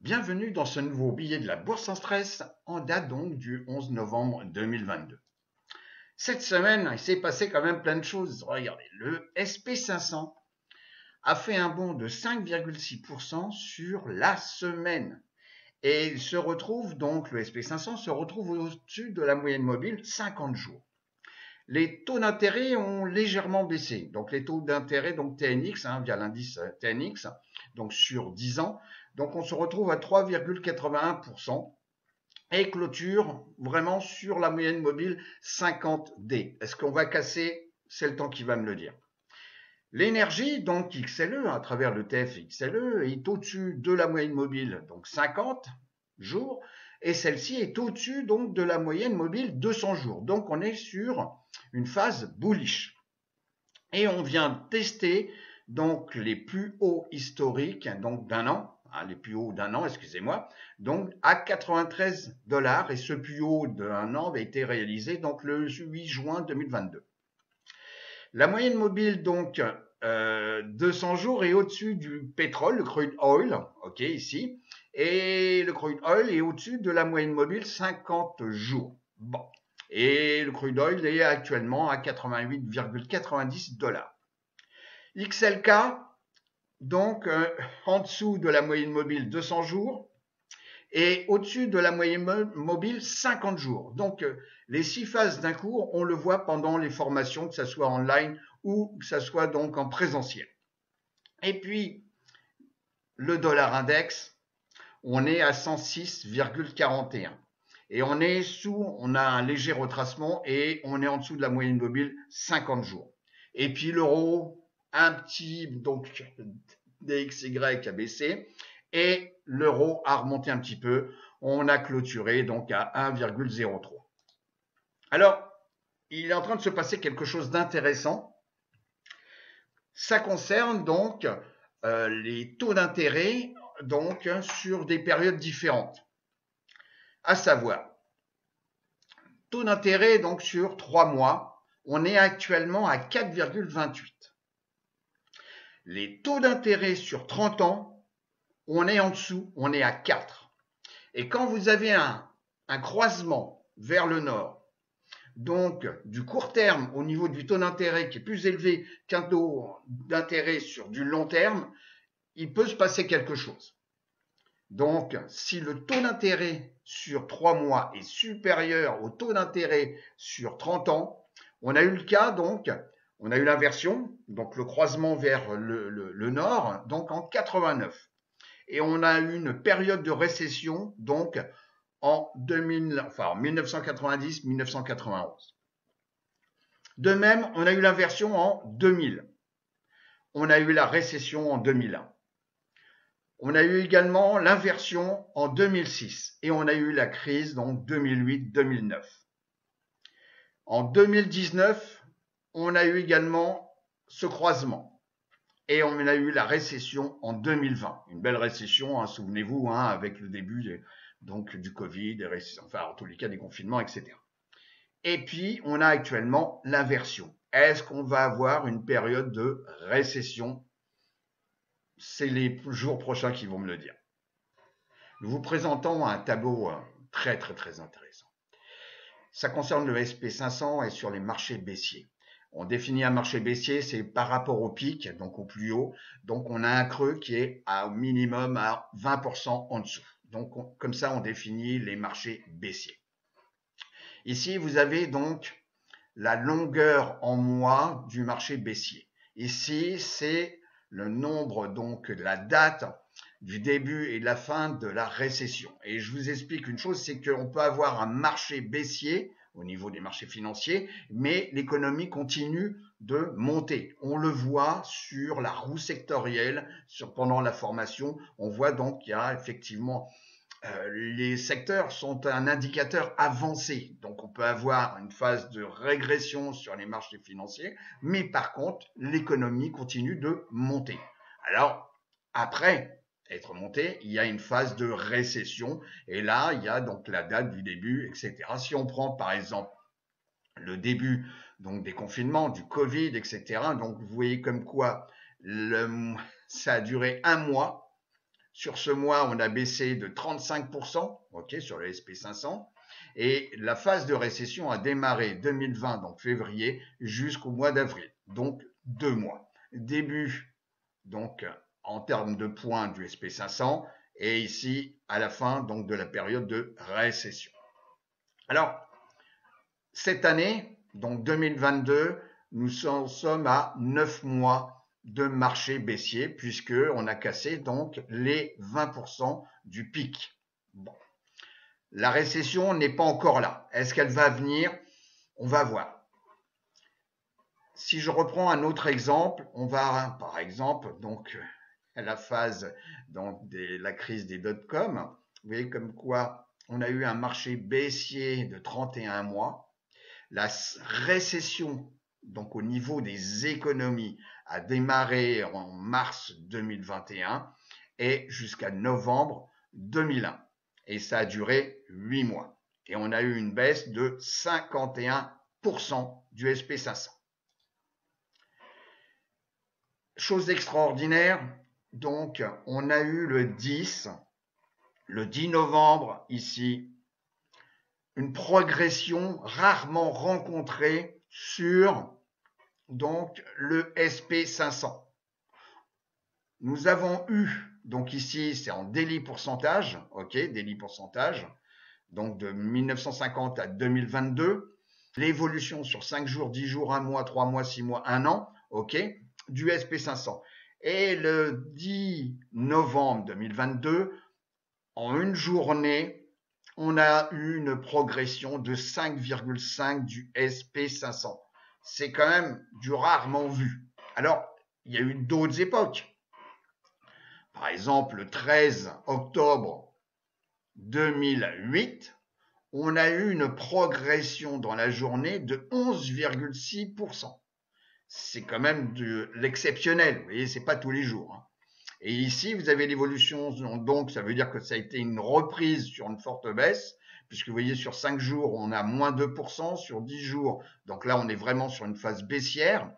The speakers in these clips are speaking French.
Bienvenue dans ce nouveau billet de la Bourse en stress en date donc du 11 novembre 2022. Cette semaine, il s'est passé quand même plein de choses. Regardez, le SP500 a fait un bond de 5,6% sur la semaine. Et il se retrouve donc, le SP500 se retrouve au-dessus de la moyenne mobile 50 jours. Les taux d'intérêt ont légèrement baissé. Donc les taux d'intérêt, donc TNX, via l'indice TNX, donc sur 10 ans. Donc on se retrouve à 3,81% et clôture vraiment sur la moyenne mobile 50D. Est-ce qu'on va casser? C'est le temps qui va me le dire. L'énergie, donc XLE, à travers le TF XLE, est au-dessus de la moyenne mobile, donc 50 jours, et celle-ci est au-dessus donc de la moyenne mobile 200 jours. Donc on est sur une phase bullish. Et on vient tester donc les plus hauts historiques donc d'un an, les plus hauts d'un an, excusez-moi, donc à 93 dollars, et ce plus haut d'un an avait été réalisé donc le 8 juin 2022. La moyenne mobile donc 200 jours est au-dessus du pétrole, le crude oil, ok ici, et le crude oil est au-dessus de la moyenne mobile 50 jours. Bon, et le crude oil est actuellement à 88,90 dollars. XLK, donc en dessous de la moyenne mobile 200 jours et au-dessus de la moyenne mobile 50 jours. Donc les 6 phases d'un cours, on le voit pendant les formations, que ce soit en ligne ou que ce soit donc en présentiel. Et puis le dollar index, on est à 106,41. Et on a un léger retracement et on est en dessous de la moyenne mobile 50 jours. Et puis l'euro, un petit, donc DXY a baissé et l'euro a remonté un petit peu. On a clôturé donc à 1,03. Alors, il est en train de se passer quelque chose d'intéressant. Ça concerne donc les taux d'intérêt donc sur des périodes différentes. À savoir, taux d'intérêt donc sur 3 mois, on est actuellement à 4,28. Les taux d'intérêt sur 30 ans, on est en dessous, on est à 4. Et quand vous avez un croisement vers le nord, donc du court terme au niveau du taux d'intérêt qui est plus élevé qu'un taux d'intérêt sur du long terme, il peut se passer quelque chose. Donc, si le taux d'intérêt sur 3 mois est supérieur au taux d'intérêt sur 30 ans, on a eu le cas, donc, on a eu l'inversion, donc le croisement vers le nord, donc en 89. Et on a eu une période de récession, donc, en 1990-1991. De même, on a eu l'inversion en 2000. On a eu la récession en 2001. On a eu également l'inversion en 2006 et on a eu la crise donc 2008-2009. En 2019, on a eu également ce croisement et on a eu la récession en 2020. Une belle récession, souvenez-vous, avec le début donc du Covid, enfin en tous les cas des confinements, etc. Et puis, on a actuellement l'inversion. Est-ce qu'on va avoir une période de récession? C'est les jours prochains qui vont me le dire. Nous vous présentons un tableau très très très intéressant. Ça concerne le SP500 et sur les marchés baissiers. On définit un marché baissier, c'est par rapport au pic, donc au plus haut. Donc on a un creux qui est au minimum à 20% en dessous. Donc comme ça, on définit les marchés baissiers. Ici, vous avez donc la longueur en mois du marché baissier. Ici, c'est le nombre, donc la date du début et de la fin de la récession. Et je vous explique une chose, c'est qu'on peut avoir un marché baissier au niveau des marchés financiers, mais l'économie continue de monter. On le voit sur la roue sectorielle, pendant la formation, on voit donc qu'il y a effectivement les secteurs sont un indicateur avancé. Donc on peut avoir une phase de régression sur les marchés financiers, mais par contre, l'économie continue de monter. Alors, après être montée, il y a une phase de récession, et là, il y a donc la date du début, etc. Si on prend par exemple le début donc des confinements, du Covid, etc., donc vous voyez comme quoi ça a duré un mois, sur ce mois, on a baissé de 35%, ok, sur le SP500. Et la phase de récession a démarré 2020, donc février, jusqu'au mois d'avril, donc 2 mois. Début, donc, en termes de points du SP500, et ici, à la fin, donc, de la période de récession. Alors, cette année, donc 2022, nous sommes à 9 mois de marché baissier, puisqu'on a cassé donc les 20% du pic. Bon. La récession n'est pas encore là. Est-ce qu'elle va venir? On va voir. Si je reprends un autre exemple, on va, par exemple, donc, à la phase donc, de la crise des dot-com, vous voyez comme quoi on a eu un marché baissier de 31 mois. La récession, donc au niveau des économies, a démarré en mars 2021 et jusqu'à novembre 2001. Et ça a duré 8 mois. Et on a eu une baisse de 51% du SP500. Chose extraordinaire, donc on a eu le 10 novembre ici, une progression rarement rencontrée sur donc le SP500. Nous avons eu, donc ici c'est en daily pourcentage, ok, daily pourcentage, donc de 1950 à 2022, l'évolution sur 5 jours, 10 jours, 1 mois, 3 mois, 6 mois, 1 an, ok, du SP500. Et le 10 novembre 2022, en une journée, on a eu une progression de 5,5 du SP500. C'est quand même du rarement vu. Alors, il y a eu d'autres époques. Par exemple, le 13 octobre 2008, on a eu une progression dans la journée de 11,6%. C'est quand même de l'exceptionnel, vous voyez, c'est pas tous les jours. Hein. Et ici, vous avez l'évolution, donc ça veut dire que ça a été une reprise sur une forte baisse, puisque vous voyez, sur 5 jours, on a moins 2%, sur 10 jours, donc là, on est vraiment sur une phase baissière.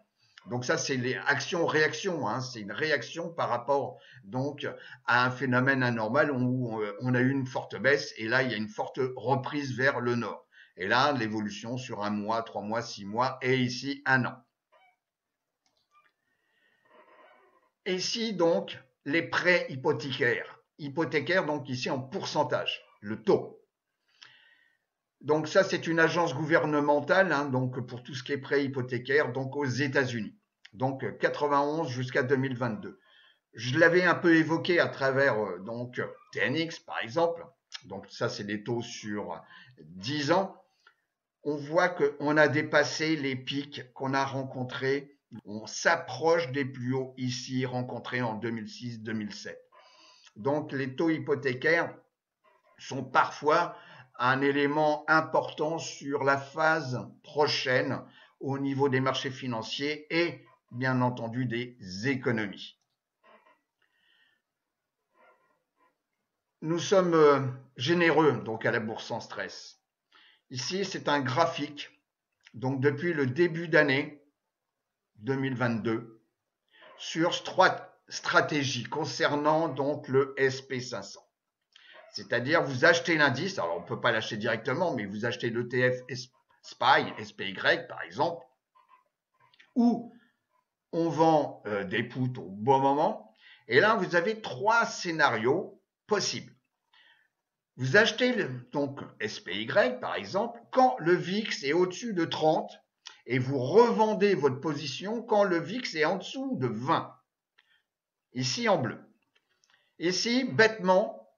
Donc ça, c'est les actions-réactions, hein. C'est une réaction par rapport donc à un phénomène anormal où on a eu une forte baisse, et là, il y a une forte reprise vers le nord. Et là, l'évolution sur 1 mois, 3 mois, 6 mois, et ici, 1 an. Et ici, donc, les prêts hypothécaires. Hypothécaires, donc ici en pourcentage, le taux. Donc ça, c'est une agence gouvernementale, hein, donc pour tout ce qui est prêts hypothécaires, donc aux États-Unis. Donc 91 jusqu'à 2022. Je l'avais un peu évoqué à travers donc TNX, par exemple. Donc ça, c'est les taux sur 10 ans. On voit qu'on a dépassé les pics qu'on a rencontrés. On s'approche des plus hauts ici rencontrés en 2006-2007. Donc les taux hypothécaires sont parfois un élément important sur la phase prochaine au niveau des marchés financiers et bien entendu des économies. Nous sommes généreux donc à la bourse sans stress. Ici, c'est un graphique donc depuis le début d'année 2022 sur 3 stratégies concernant donc le SP500. C'est-à-dire vous achetez l'indice, alors on ne peut pas l'acheter directement, mais vous achetez l'ETF SPY par exemple, où on vend des puts au bon moment. Et là, vous avez 3 scénarios possibles. Vous achetez donc SPY par exemple quand le VIX est au-dessus de 30 et vous revendez votre position quand le VIX est en dessous de 20. Ici en bleu. Ici, bêtement,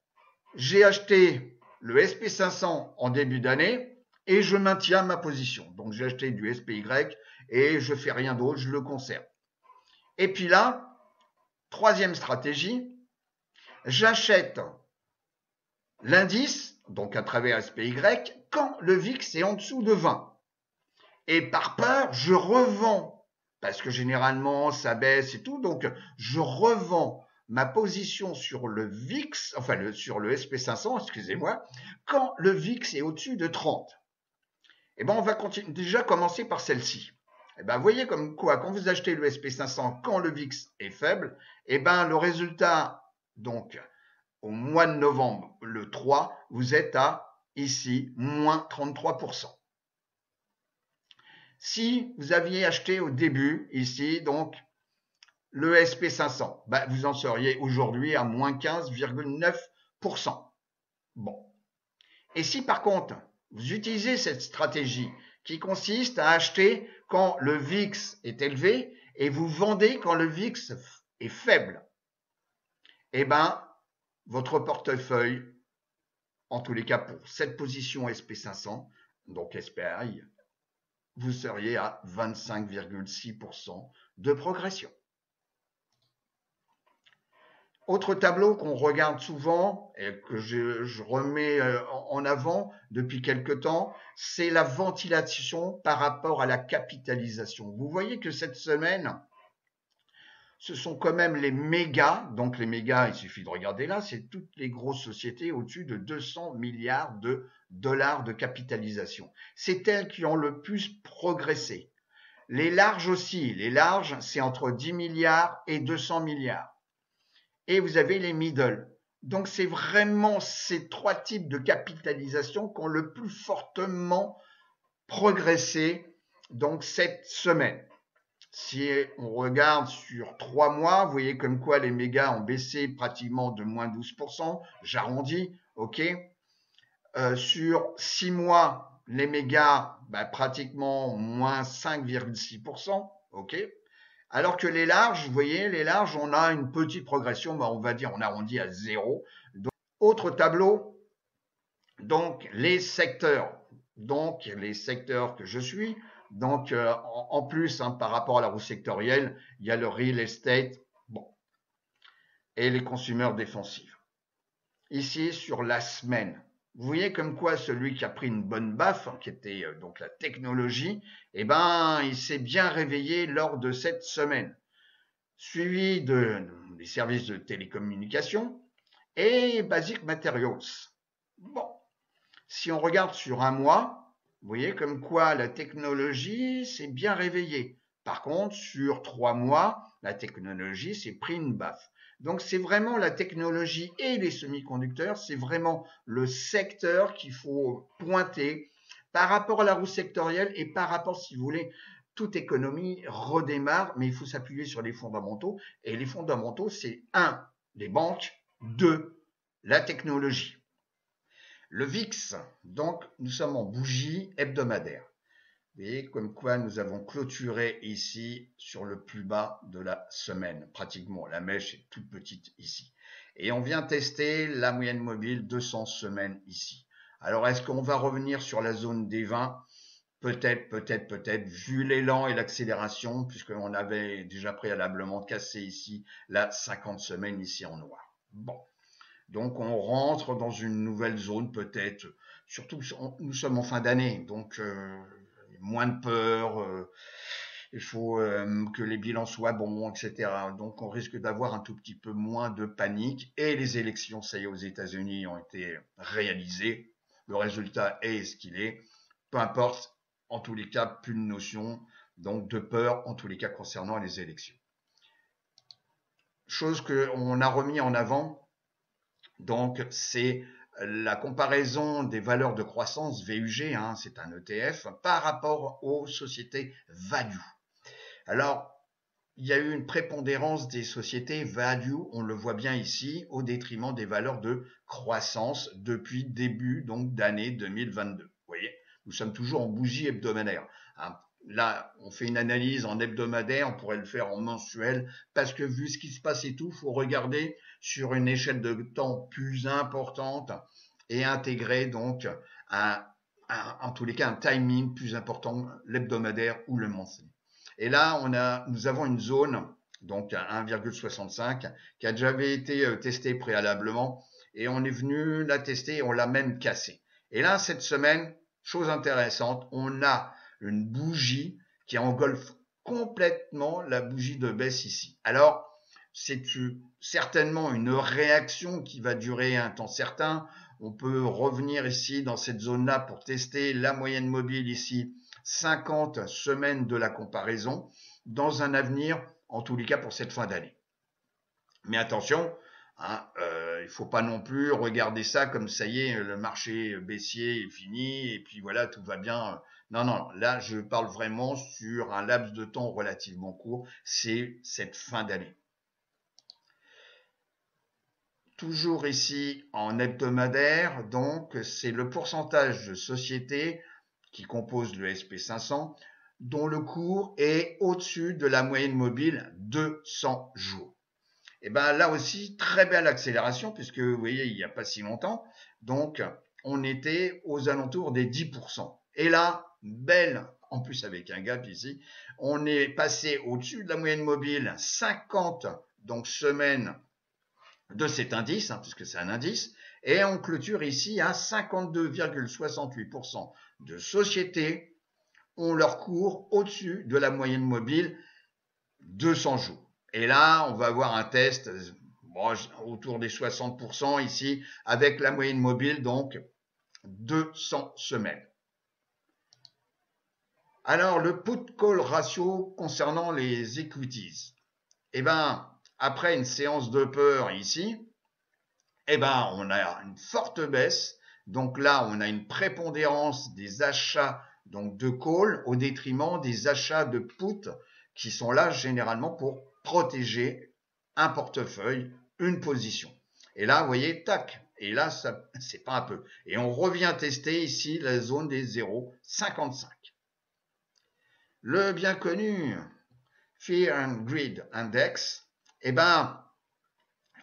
j'ai acheté le SP500 en début d'année et je maintiens ma position. Donc j'ai acheté du SPY et je ne fais rien d'autre, je le conserve. Et puis là, troisième stratégie, j'achète l'indice, donc à travers SPY, quand le VIX est en dessous de 20. Et par peur, je revends, parce que généralement ça baisse et tout, donc je revends ma position sur le VIX, enfin sur le SP500, excusez-moi, quand le VIX est au-dessus de 30. Et ben on va déjà commencer par celle-ci. Et ben vous voyez comme quoi, quand vous achetez le SP500 quand le VIX est faible, et ben le résultat donc au mois de novembre, le 3, vous êtes à, ici, moins 33%. Si vous aviez acheté au début, ici, donc, le SP500, vous en seriez aujourd'hui à moins 15,9%. Bon. Et si par contre, vous utilisez cette stratégie qui consiste à acheter quand le VIX est élevé et vous vendez quand le VIX est faible, eh bien, votre portefeuille, en tous les cas pour cette position SP500, donc SPI, vous seriez à 25,6% de progression. Autre tableau qu'on regarde souvent et que je remets en avant depuis quelque temps, c'est la ventilation par rapport à la capitalisation. Vous voyez que cette semaine, ce sont quand même les mégas. Donc les mégas, il suffit de regarder là, c'est toutes les grosses sociétés au-dessus de 200 milliards de dollars de capitalisation. C'est elles qui ont le plus progressé. Les larges aussi, les larges, c'est entre 10 milliards et 200 milliards. Et vous avez les middle. Donc c'est vraiment ces trois types de capitalisation qui ont le plus fortement progressé donc cette semaine. Si on regarde sur 3 mois, vous voyez comme quoi les mégas ont baissé pratiquement de moins 12%, j'arrondis, ok. Sur 6 mois, les mégas, pratiquement moins 5,6%, ok. Alors que les larges, vous voyez, les larges, on a une petite progression, on va dire, on arrondit à 0. Donc, autre tableau, donc les secteurs. Donc, les secteurs que je suis. Donc, en plus, par rapport à la roue sectorielle, il y a le real estate, et les consommateurs défensifs. Ici, sur la semaine, vous voyez comme quoi celui qui a pris une bonne baffe, qui était donc la technologie, il s'est bien réveillé lors de cette semaine, suivi des services de télécommunication et Basic Materials. Bon, si on regarde sur un mois, vous voyez comme quoi la technologie s'est bien réveillée. Par contre, sur 3 mois, la technologie s'est pris une baffe. Donc c'est vraiment la technologie et les semi-conducteurs, c'est vraiment le secteur qu'il faut pointer par rapport à la roue sectorielle et par rapport, si vous voulez, toute économie redémarre, mais il faut s'appuyer sur les fondamentaux. Et les fondamentaux, c'est 1, les banques, 2, la technologie. Le VIX, donc nous sommes en bougie hebdomadaire. Vous voyez comme quoi nous avons clôturé ici sur le plus bas de la semaine. Pratiquement, la mèche est toute petite ici. Et on vient tester la moyenne mobile 200 semaines ici. Alors est-ce qu'on va revenir sur la zone des 20 ? Peut-être, vu l'élan et l'accélération, puisqu'on avait déjà préalablement cassé ici la 50 semaines ici en noir. Bon, donc on rentre dans une nouvelle zone peut-être, surtout nous sommes en fin d'année, donc moins de peur, il faut que les bilans soient bons, etc. Donc on risque d'avoir un tout petit peu moins de panique, et les élections, ça y est, aux États-Unis ont été réalisées, le résultat est ce qu'il est, peu importe. En tous les cas, plus de notion donc de peur, en tous les cas concernant les élections. Chose qu'on a remis en avant, donc c'est la comparaison des valeurs de croissance VUG, c'est un ETF, par rapport aux sociétés value. Alors, il y a eu une prépondérance des sociétés value, on le voit bien ici, au détriment des valeurs de croissance depuis début donc d'année 2022. Vous voyez, nous sommes toujours en bougie hebdomadaire. Là, on fait une analyse en hebdomadaire, on pourrait le faire en mensuel, parce que vu ce qui se passe et tout, il faut regarder sur une échelle de temps plus importante et intégrer donc en tous les cas un timing plus important, l'hebdomadaire ou le mensuel. Et là, nous avons une zone, donc à 1,65, qui a déjà été testée préalablement, et on est venu la tester et on l'a même cassée. Et là, cette semaine, chose intéressante, on a une bougie qui engolfe complètement la bougie de baisse ici. Alors, c'est certainement une réaction qui va durer un temps certain. On peut revenir ici dans cette zone-là pour tester la moyenne mobile ici, 50 semaines de la comparaison, dans un avenir, en tous les cas pour cette fin d'année. Mais attention, Hein, il faut pas non plus regarder ça comme ça y est, le marché baissier est fini et puis voilà, tout va bien. Non, non, là je parle vraiment sur un laps de temps relativement court, c'est cette fin d'année. Toujours ici en hebdomadaire, donc c'est le pourcentage de sociétés qui composent le SP500 dont le cours est au-dessus de la moyenne mobile 200 jours. Et bien là aussi, très belle accélération, puisque vous voyez, il n'y a pas si longtemps, donc on était aux alentours des 10%. Et là, belle, en plus avec un gap ici, on est passé au-dessus de la moyenne mobile 50 donc semaines de cet indice, hein, puisque c'est un indice, et on clôture ici à 52,68% de sociétés ont leur cours au-dessus de la moyenne mobile 200 jours. Et là, on va avoir un test autour des 60% ici, avec la moyenne mobile, donc 200 semaines. Alors, le put-call ratio concernant les equities. Eh ben, après une séance de peur ici, eh ben, on a une forte baisse. Donc là, on a une prépondérance des achats donc de call au détriment des achats de put qui sont là généralement pour protéger un portefeuille, une position. Et là, vous voyez, tac. Et là, ça, c'est pas un peu. Et on revient tester ici la zone des 0,55. Le bien connu Fear and Greed Index, eh ben,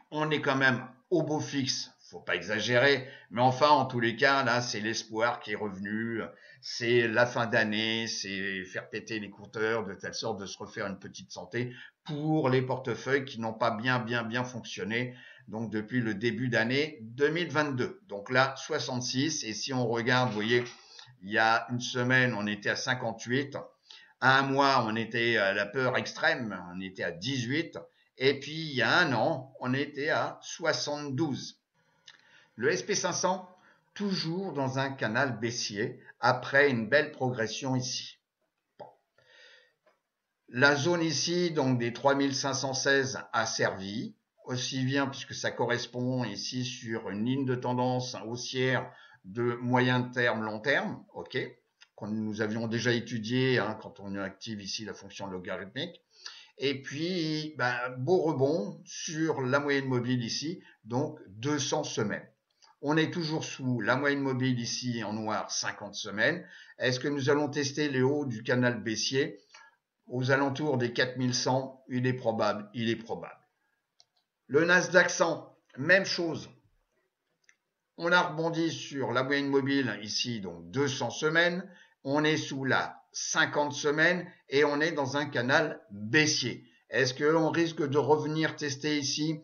on est quand même au beau fixe, faut pas exagérer, mais enfin, en tous les cas, là, c'est l'espoir qui est revenu, c'est la fin d'année, c'est faire péter les compteurs de telle sorte de se refaire une petite santé pour les portefeuilles qui n'ont pas bien fonctionné, donc depuis le début d'année 2022. Donc là, 66, et si on regarde, vous voyez, il y a une semaine, on était à 58, un mois, on était à la peur extrême, on était à 18, et puis il y a un an, on était à 72. Le SP500, toujours dans un canal baissier, après une belle progression ici. Bon. La zone ici, donc des 3516, a servi, aussi bien puisque ça correspond ici sur une ligne de tendance haussière de moyen terme, long terme, ok, que nous avions déjà étudié hein, quand on active ici la fonction logarithmique. Et puis, beau rebond sur la moyenne mobile ici, donc 200 semaines. On est toujours sous la moyenne mobile ici en noir, 50 semaines. Est-ce que nous allons tester les hauts du canal baissier aux alentours des 4100? Il est probable, il est probable. Le Nasdaq 100, même chose. On a rebondi sur la moyenne mobile ici, donc 200 semaines. On est sous la 50 semaines et on est dans un canal baissier. Est-ce qu'on risque de revenir tester ici?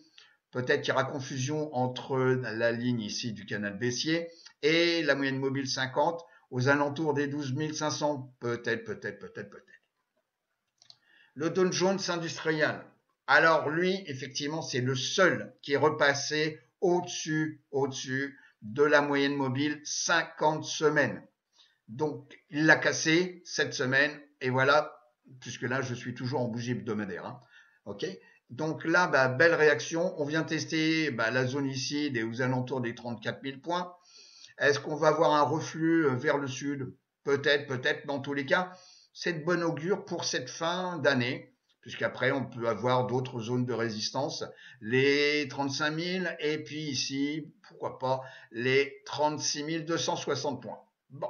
Peut-être qu'il y aura confusion entre la ligne ici du canal baissier et la moyenne mobile 50 aux alentours des 12 500. Peut-être. Le Dow Jones industriel. Alors lui, effectivement, c'est le seul qui est repassé au-dessus de la moyenne mobile 50 semaines. Donc, il l'a cassé cette semaine, et voilà, puisque là, je suis toujours en bougie hebdomadaire. Hein. OK. Donc là, belle réaction. On vient tester la zone ici aux alentours des 34 000 points. Est-ce qu'on va avoir un reflux vers le sud? Peut-être. Dans tous les cas, c'est de bon augure pour cette fin d'année, puisqu'après, on peut avoir d'autres zones de résistance, les 35 000, et puis ici, pourquoi pas, les 36 260 points. Bon.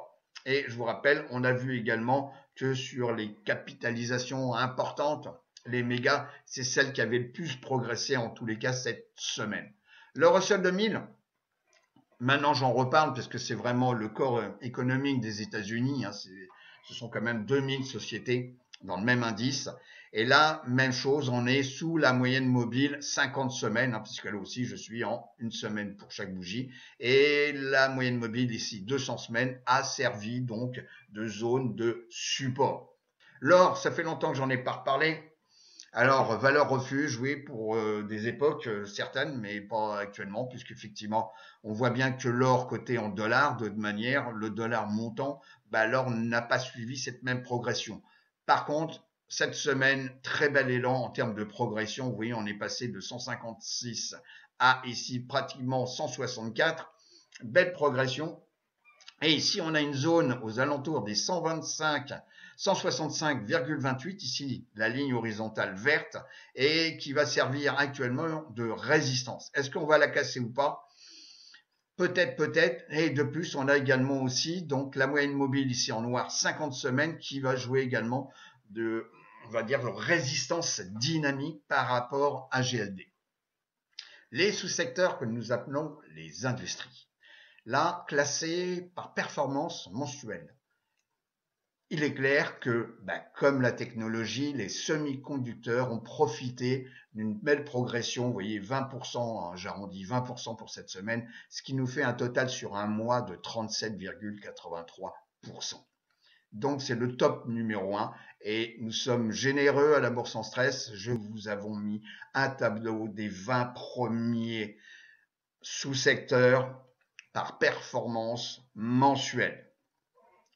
Et je vous rappelle, on a vu également que sur les capitalisations importantes, les mégas, c'est celle qui avait le plus progressé en tous les cas cette semaine. Le Russell 2000, maintenant j'en reparle parce que c'est vraiment le corps économique des États-Unis. Hein, ce sont quand même 2000 sociétés dans le même indice. Et là, même chose, on est sous la moyenne mobile 50 semaines, hein, puisque là aussi je suis en une semaine pour chaque bougie. Et la moyenne mobile ici, 200 semaines, a servi donc de zone de support. L'or, ça fait longtemps que j'en ai pas reparlé. Alors, valeur refuge, oui, pour des époques certaines, mais pas actuellement, puisqu'effectivement, on voit bien que l'or coté en dollars, de manière, le dollar montant, l'or n'a pas suivi cette même progression. Par contre, cette semaine, très bel élan en termes de progression. Vous voyez, on est passé de 156 à ici pratiquement 164, belle progression. Et ici, on a une zone aux alentours des 165,28, ici la ligne horizontale verte, et qui va servir actuellement de résistance. Est-ce qu'on va la casser ou pas? Peut-être, peut-être. Et de plus, on a également aussi donc la moyenne mobile ici en noir, 50 semaines, qui va jouer également de, on va dire, de résistance dynamique par rapport à GLD. Les sous-secteurs que nous appelons les industries. Là, classés par performance mensuelle. Il est clair que, comme la technologie, les semi-conducteurs ont profité d'une belle progression. Vous voyez, 20%, j'arrondis 20% pour cette semaine, ce qui nous fait un total sur un mois de 37,83%. Donc, c'est le top numéro 1 et nous sommes généreux à la Bourse en stress. Je vous avons mis un tableau des 20 premiers sous-secteurs par performance mensuelle.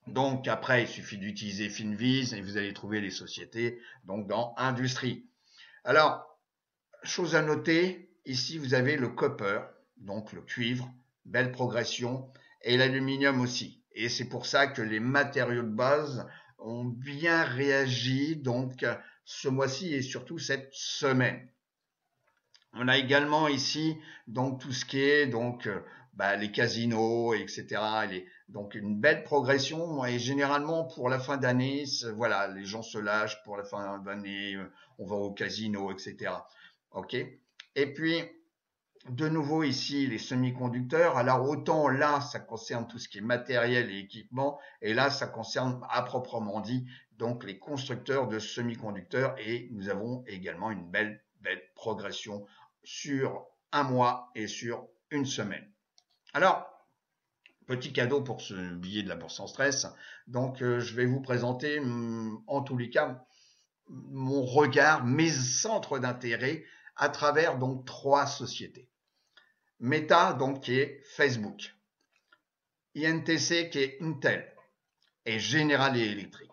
Donc après, il suffit d'utiliser Finviz et vous allez trouver les sociétés donc dans industrie. Alors, chose à noter, ici vous avez le copper, donc le cuivre, belle progression, et l'aluminium aussi. Et c'est pour ça que les matériaux de base ont bien réagi donc ce mois-ci et surtout cette semaine. On a également ici donc tout ce qui est donc les casinos, etc. Donc une belle progression et généralement pour la fin d'année, voilà, les gens se lâchent pour la fin d'année, on va au casino, etc. Ok. Et puis de nouveau ici les semi-conducteurs. Alors autant là ça concerne tout ce qui est matériel et équipement, et là ça concerne à proprement dit donc les constructeurs de semi-conducteurs et nous avons également une belle progression sur un mois et sur une semaine. Alors, petit cadeau pour ce billet de la Bourse en stress. Donc, je vais vous présenter, en tous les cas, mon regard, mes centres d'intérêt à travers donc 3 sociétés. Meta, donc, qui est Facebook. INTC, qui est Intel. Et General Electric.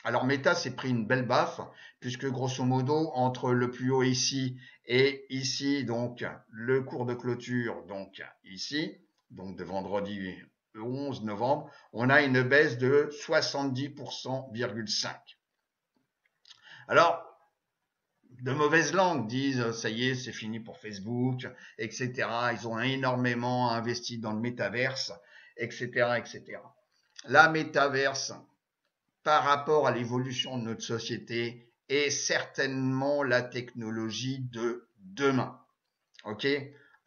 Alors Meta s'est pris une belle baffe, puisque grosso modo, entre le plus haut ici et ici, donc le cours de clôture, donc ici, donc de vendredi 11 novembre, on a une baisse de 70,5%. Alors, de mauvaises langues disent, ça y est, c'est fini pour Facebook, etc. Ils ont énormément investi dans le métaverse, etc., etc. La métaverse, par rapport à l'évolution de notre société est certainement la technologie de demain. Ok?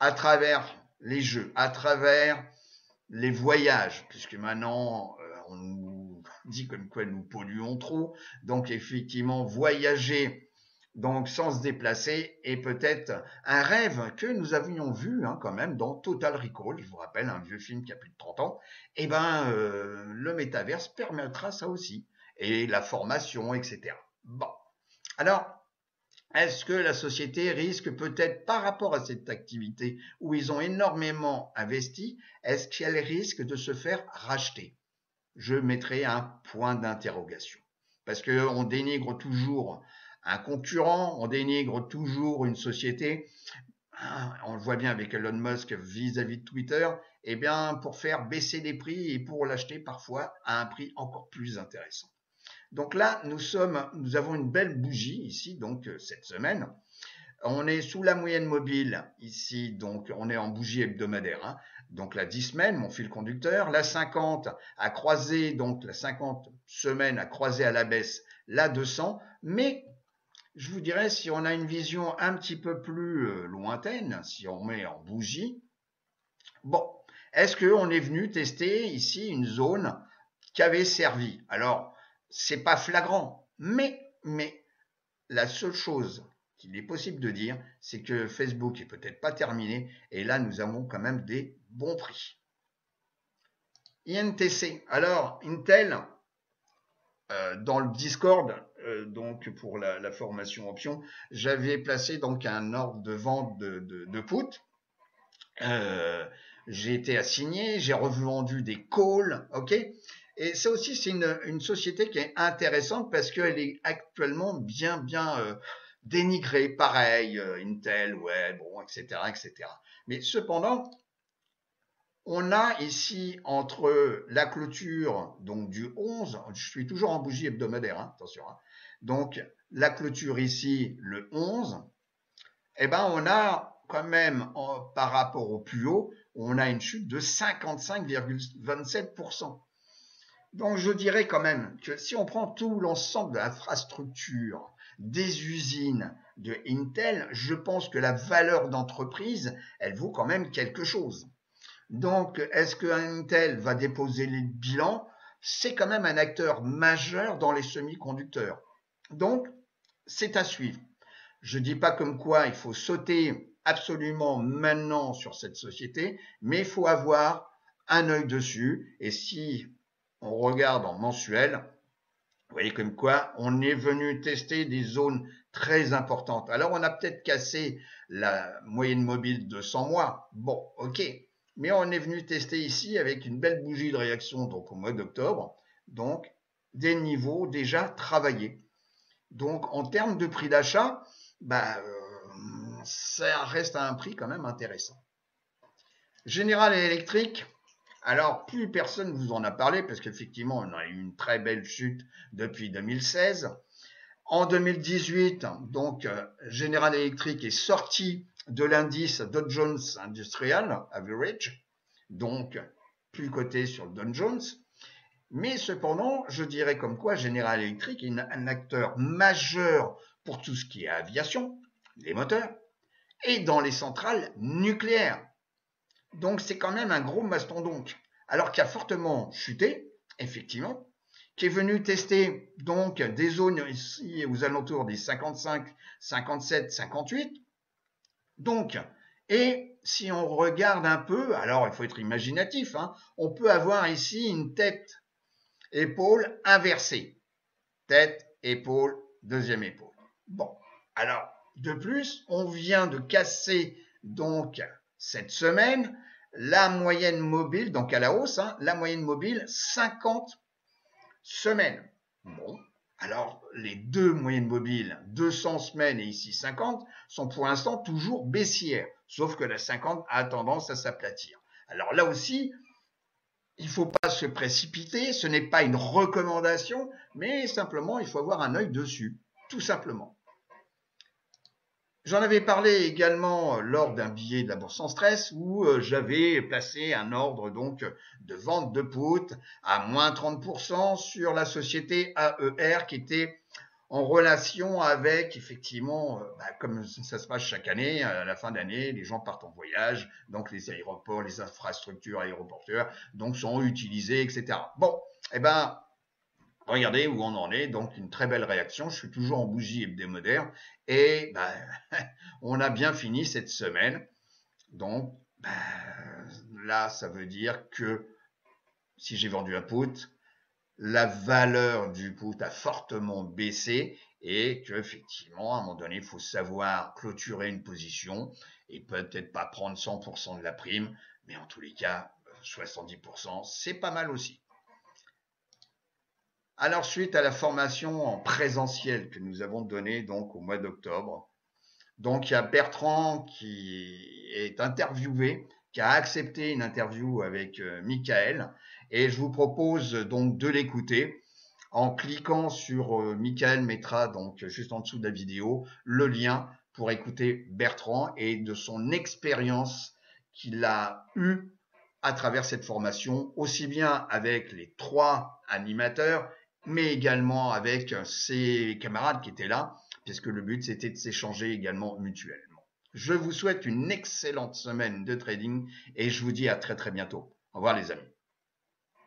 À travers les jeux, à travers les voyages, puisque maintenant on nous dit comme quoi nous polluons trop. Donc effectivement, voyager donc sans se déplacer est peut-être un rêve que nous avions vu quand même dans Total Recall, je vous rappelle, un vieux film qui a plus de 30 ans, et le métaverse permettra ça aussi, et la formation, etc. Bon, alors, est-ce que la société risque peut-être par rapport à cette activité où ils ont énormément investi, est-ce qu'elle risque de se faire racheter? Je mettrai un point d'interrogation, parce qu'on dénigre toujours un concurrent, on dénigre toujours une société, on le voit bien avec Elon Musk vis-à-vis de Twitter, eh bien pour faire baisser les prix et pour l'acheter parfois à un prix encore plus intéressant. Donc là, nous avons une belle bougie ici, donc cette semaine. On est sous la moyenne mobile ici, donc on est en bougie hebdomadaire. Donc la 10 semaines, mon fil conducteur. La 50 a croisé, donc la 50 semaines a croisé à la baisse la 200. Mais je vous dirais, si on a une vision un petit peu plus lointaine, si on met en bougie, bon, est-ce qu'on est venu tester ici une zone qui avait servi? Alors, c'est pas flagrant, mais la seule chose qu'il est possible de dire, c'est que Facebook est peut-être pas terminé, et là nous avons quand même des bons prix. INTC, alors Intel, dans le Discord, donc pour la formation option, j'avais placé donc un ordre de vente de put. J'ai été assigné, j'ai revendu des calls, ok. Et ça aussi, c'est une société qui est intéressante parce qu'elle est actuellement bien dénigré, pareil, Intel, ouais, bon, etc., etc. Mais cependant, on a ici entre la clôture donc du 11, je suis toujours en bougie hebdomadaire, hein, attention, hein, donc la clôture ici le 11, eh ben on a quand même par rapport au plus haut, on a une chute de 55,27%. Donc je dirais quand même que si on prend tout l'ensemble de l'infrastructure des usines de Intel, je pense que la valeur d'entreprise, elle vaut quand même quelque chose. Donc, est-ce que Intel va déposer les bilans? C'est quand même un acteur majeur dans les semi-conducteurs. Donc, c'est à suivre. Je ne dis pas comme quoi il faut sauter absolument maintenant sur cette société, mais il faut avoir un œil dessus. Et si on regarde en mensuel, vous voyez comme quoi on est venu tester des zones très importantes. Alors, on a peut-être cassé la moyenne mobile de 100 mois. Bon, ok. Mais on est venu tester ici avec une belle bougie de réaction donc au mois d'octobre, donc des niveaux déjà travaillés. Donc en termes de prix d'achat, ça reste à un prix quand même intéressant. General Electric, alors plus personne vous en a parlé parce qu'effectivement on a eu une très belle chute depuis 2016. En 2018, donc General Electric est sorti de l'indice Dow Jones Industrial Average, donc plus coté sur le Dow Jones. Mais cependant, je dirais comme quoi General Electric est un acteur majeur pour tout ce qui est aviation, les moteurs, et dans les centrales nucléaires. Donc c'est quand même un gros mastodonte. Alors qu'il a fortement chuté, effectivement, qui est venu tester donc des zones ici aux alentours des 55, 57, 58. Donc, et si on regarde un peu, alors il faut être imaginatif, hein, on peut avoir ici une tête, épaule inversée. Tête, épaule, deuxième épaule. Bon, alors, de plus, on vient de casser donc cette semaine la moyenne mobile, donc à la hausse, hein, la moyenne mobile 50 semaines. Bon, alors les deux moyennes mobiles, 200 semaines et ici 50, sont pour l'instant toujours baissières, sauf que la 50 a tendance à s'aplatir. Alors là aussi, il ne faut pas se précipiter, ce n'est pas une recommandation, mais simplement il faut avoir un œil dessus, tout simplement. J'en avais parlé également lors d'un billet de la bourse sans stress où j'avais placé un ordre donc de vente de put à moins 30% sur la société AER qui était en relation avec effectivement, comme ça se passe chaque année, à la fin d'année, les gens partent en voyage, donc les aéroports, les infrastructures aéroportuaires donc sont utilisées, etc. Bon, regardez où on en est, donc une très belle réaction. Je suis toujours en bougie hebdomadaire et on a bien fini cette semaine. Donc là, ça veut dire que si j'ai vendu un put, la valeur du put a fortement baissé et qu'effectivement, à un moment donné, il faut savoir clôturer une position et peut-être pas prendre 100% de la prime, mais en tous les cas, 70%, c'est pas mal aussi. Alors, suite à la formation en présentiel que nous avons donnée donc au mois d'octobre, donc il y a Bertrand qui est interviewé, qui a accepté une interview avec Michael, et je vous propose donc de l'écouter en cliquant sur Michael mettra donc juste en dessous de la vidéo le lien pour écouter Bertrand et de son expérience qu'il a eue à travers cette formation, aussi bien avec les 3 animateurs, mais également avec ses camarades qui étaient là, puisque le but c'était de s'échanger également mutuellement. Je vous souhaite une excellente semaine de trading et je vous dis à très très bientôt. Au revoir les amis.